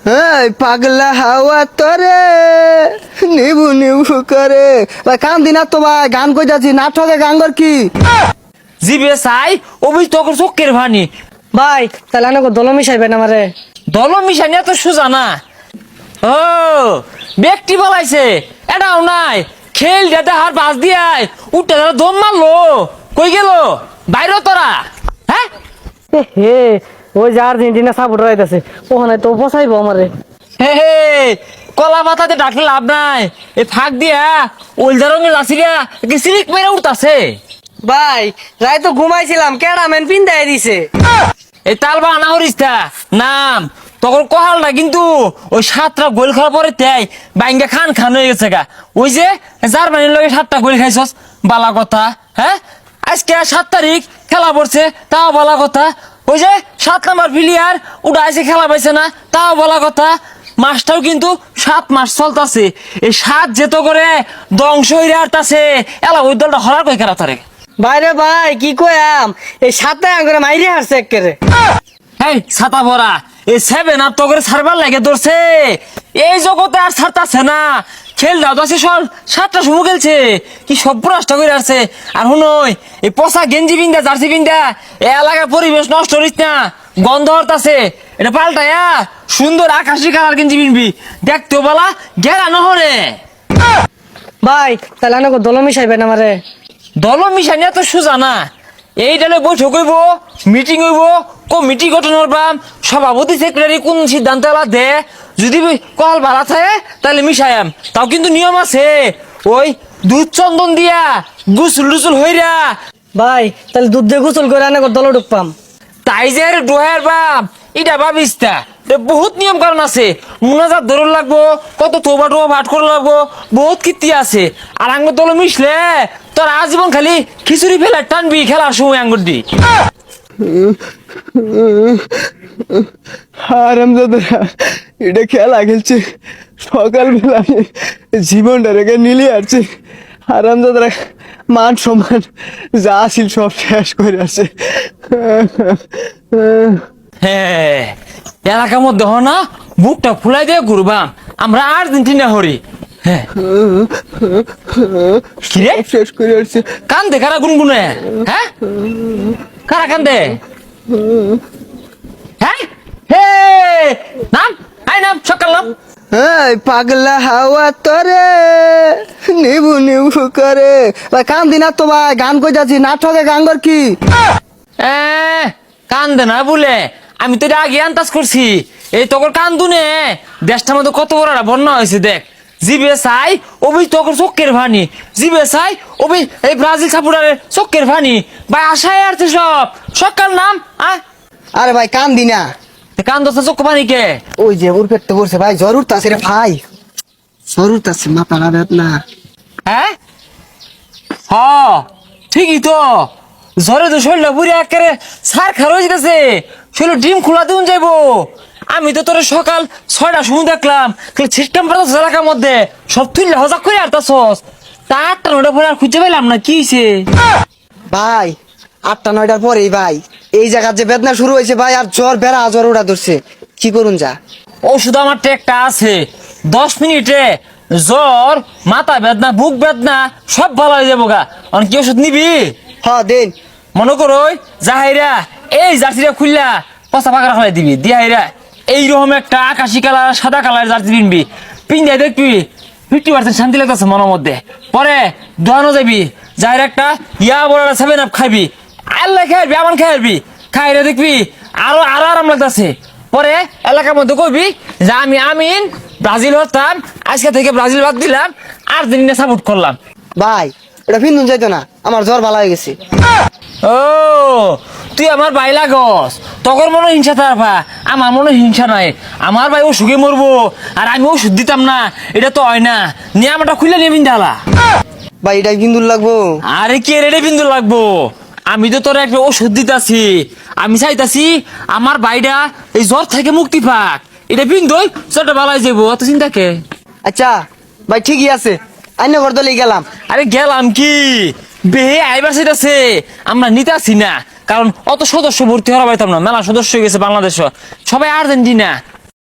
এই পাগলা হাওয়া তোরে নিবু নিবু করে ভাই কান দিনা তো ভাই গান কই যাচ্ছি নাটকে গান কর কি জিবে চাই ওই তোর চোখের ভানি। ভাই তাহলে আনকো দল মিশাইবেন আমারে। দল মিশানি এত সোজা না। ও ব্যক্তি বলাইছে এটাও নাই খেল দেতে হার বাস দিয়াই উঠে ধরে দম মারলো কই গেল বাইরে তোরা। হ্যাঁ হে ওই যে আর্জেন্টিনা সাপোর্টার আইতাছে ওখানে তো বসাইবো আমারে। হে হে কলা পাতাতে ডাকলে লাভ নাই এই ফাঁক দিয়া ওলদা রঙের লাসিরা সিলিক মেরে উঠতাছে। ভাই রাই তো ঘুমাইছিলাম ক্যারামেন পিন্দাই দিছে। এই তালবা আনা হরিস্তা নাম তখন কহালটা কিন্তু ওই 7টা গোল খাওয়ার পরে তাই বাইঙ্গা খান খান হয়ে গেছে গা। ওই যে জার্মানির লগে 7টা গোল খাইছস বালা কথা। হ্যাঁ আজকে 7 তারিখ খেলা পড়ছে তাও বলা কথা। ওই যে 7 নাম্বার প্লেয়ার ওটা আইসে খেলা পাইছে না তাও বলা কথা। মাসটাও কিন্তু 7 মাস চলতেছে এই 7 যেত করে ধ্বংস হইরে আসতেছে এলা ওই দলটা হরার কই খেলা তারে। বাইরে ভাই কি কয়াম এই সাতটা করে মাইরে হারছে একেবারে। এই ছাতা ভরা এই 7 আর তো করে সারবার লাগে ধরছে এই জগতে আর ছাড়তাছে না। খেল দাও তো সব 7টা সময় খেলছে কি সব নষ্ট করে আসছে। আর শুনই এই পচা গেঞ্জি পিন্দা জার্সি পিন্দা এ এলাকার পরিবেশ নষ্ট করিস না গন্ধ হরতাছে। এটা পাল্টায়া সুন্দর আকাশি কালার গেঞ্জি পিনবি দেখতেও বলা গেরা নহরে। ভাই তাহলে আনকো দল মিশাইবেন আমারে। দল মিশানি এত সোজা না। এই ডালে বৈঠক হইব মিটিং হইব কমিটি গঠন করবাম সভাপতি সেক্রেটারি কোন সিদ্ধান্ত এলা দে যদি কল ভাড়া থাকে তাহলে মিশায়াম তাও কিন্তু নিয়ম আছে। ওই দুধ চন্দন দিয়া গুসুল টুসুল হইরা ভাই তাহলে দুধ দিয়ে গোসল করে আনকো দল ঢুকপাম। তাই যে ডোহার বাপ এটা ভাবিসটা বহুত নিয়ম কারণ আছে। মুনাজাত ধরুন লাগবো কত তোবা টোবা ভাট করে লাগবো বহুত কীর্তি আছে। আর আঙ্গুর দল মিশলে তোর আজীবন খালি খিচুড়ি ফেলে টানবি খেলার সময় আঙ্গুর দি। হারামজাদারা এটা খেলা খেলছে সকালবেলা জীবনটা রেখে নিলে আসছে। হারামজাদারা মান সম্মান যা ছিল সব শেষ করে আসছে। হ্যাঁ এলাকার মধ্যে হ না বুকটা ফুলাই দিয়ে ঘুরবাম আমরা আর্জেন্টিনা হরি। হ্যাঁ কিরে সব শেষ করে আসছে। কান্দে কারা গুনগুনে। হ্যাঁ কারা কান্দে। হ্যাঁ হে নাম আই নাম সকাল নাম। এই পাগলা হাওয়া তোরে নিবু নিবু করে ভাই কান দিনা তো ভাই গান কই যাচ্ছি নাটকে গান কর কি কান্দে না বলে আমি তো এটা আগে আন্দাজ করছি। এই তোর কান্দুনে দেশটার মধ্যে কত বড় একটা বন্যা হয়েছে দেখ। জিবে চাই ওবি তোর চোখের ভানি জিবে চাই ওবি এই ব্রাজিল সাপোর্টারের চোখের ভানি ভাই আশায় আসছে সব সকাল নাম। আরে ভাই কান দিনা কান্দছে চোখ ভানি কে ওই যে ওর পেটটা পড়ছে ভাই জ্বর উঠতাছে রে ভাই জ্বর উঠতাছে মাথা লাগাত না। হ্যাঁ হ ঠিকই তো জ্বরে তো শরীরটা বুড়ি একেবারে সার খার হয়ে যেতেছে শরীর ডিম খোলা দিন যাইবো। আমি তো তোর সকাল 6টার সময় দেখলাম সিস্টেম পাঠাচ্ছ এলাকার মধ্যে সব তুললে হজাক করে আরতাছস তা 8টা 9টা পরে আর খুঁজে পেলাম না কি হয়েছে। ভাই 8টা 9টার পরেই ভাই এই জায়গার যে বেদনা শুরু হয়েছে ভাই আর জ্বর বেড়া জ্বর ওটা ধরছে কি করুন যা। ওষুধ আমার একটা আছে 10 মিনিটে জ্বর মাথা বেদনা বুক বেদনা সব ভালো হয়ে যাবো গা। অন কি ওষুধ নিবি হ দেন মনে করো যাহাইরা এই জার্সিটা খুললা পচা পাকড়া ফেলাই দিবি দিহাইরা এইরকম একটা আকাশি কালার সাদা কালার জার্সি পিনবি পিন্ধাই দেখবি 50% শান্তি লাগতেছে মনের মধ্যে। পরে দোয়ানো যাবি যাই একটা ইয়া বড় 7 আপ খাবি আল্লাহ খাইবি আমার খাইবি খাইরে দেখবি আরো আরো আরাম লাগতেছে। পরে এলাকার মধ্যে কইবি যে আমি আমিন ব্রাজিল হতাম আজকে থেকে ব্রাজিল বাদ দিলাম আর্জেন্টিনা সাপোর্ট করলাম। ভাই এটা ফিন্দুন যাইতো না আমার জ্বর ভালো হয়ে গেছে। ও তুই আমার ভাই লাগস তখন মনে হিংসা তারপা আমার মনে হিংসা নাই। আমার ভাই ও সুখে মরবো আর আমি ওষুধ দিতাম না এটা তো হয় না নিয়ে আমারটা খুলে নিয়ে বিন্দালা। ভাই এটা ফিন্দুন লাগবো। আরে কে রেডে বিন্দু লাগবো আমি তো তোর একটা ওষুধ দিতাছি। আমি চাইতাছি আমার ভাইটা এই জ্বর থেকে মুক্তি পাক এটা বিন্দুই জ্বরটা ভালো হয়ে যাবো অত চিন্তা কে। আচ্ছা ভাই ঠিকই আছে আইন ঘর দলে গেলাম। আরে গেলাম কি বেহে আইবার চাইতাছে আমরা নিতে আসি না কারণ অত সদস্য ভর্তি হওয়া পাইতাম না মেলা সদস্য হয়ে গেছে বাংলাদেশ সবাই আর্জেন্টিনা